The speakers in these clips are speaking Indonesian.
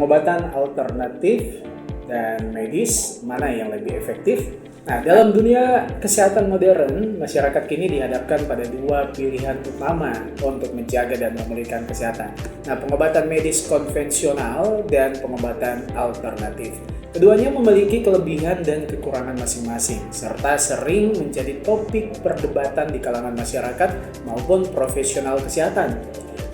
pengobatan alternatif dan medis, mana yang lebih efektif? Nah, dalam dunia kesehatan modern, masyarakat kini dihadapkan pada dua pilihan utama untuk menjaga dan memulihkan kesehatan. Nah, pengobatan medis konvensional dan pengobatan alternatif. Keduanya memiliki kelebihan dan kekurangan masing-masing, serta sering menjadi topik perdebatan di kalangan masyarakat maupun profesional kesehatan.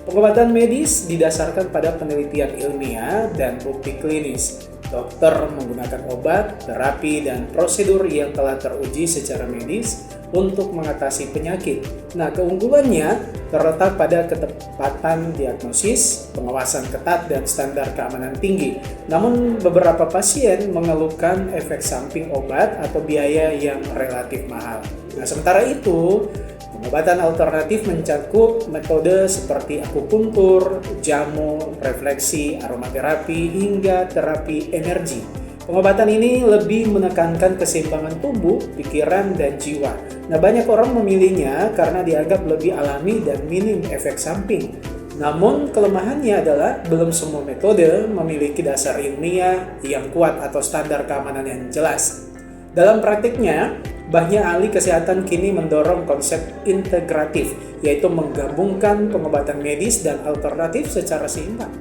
Pengobatan medis didasarkan pada penelitian ilmiah dan bukti klinis. Dokter menggunakan obat, terapi, dan prosedur yang telah teruji secara medis untuk mengatasi penyakit. Nah, keunggulannya terletak pada ketepatan diagnosis, pengawasan ketat, dan standar keamanan tinggi. Namun, beberapa pasien mengeluhkan efek samping obat atau biaya yang relatif mahal. Nah, sementara itu, pengobatan alternatif mencakup metode seperti akupuntur, jamu, refleksi, aromaterapi, hingga terapi energi. Pengobatan ini lebih menekankan keseimbangan tubuh, pikiran, dan jiwa. Nah, banyak orang memilihnya karena dianggap lebih alami dan minim efek samping. Namun, kelemahannya adalah belum semua metode memiliki dasar ilmiah yang kuat atau standar keamanan yang jelas. Dalam praktiknya, banyak ahli kesehatan kini mendorong konsep integratif, yaitu menggabungkan pengobatan medis dan alternatif secara seimbang.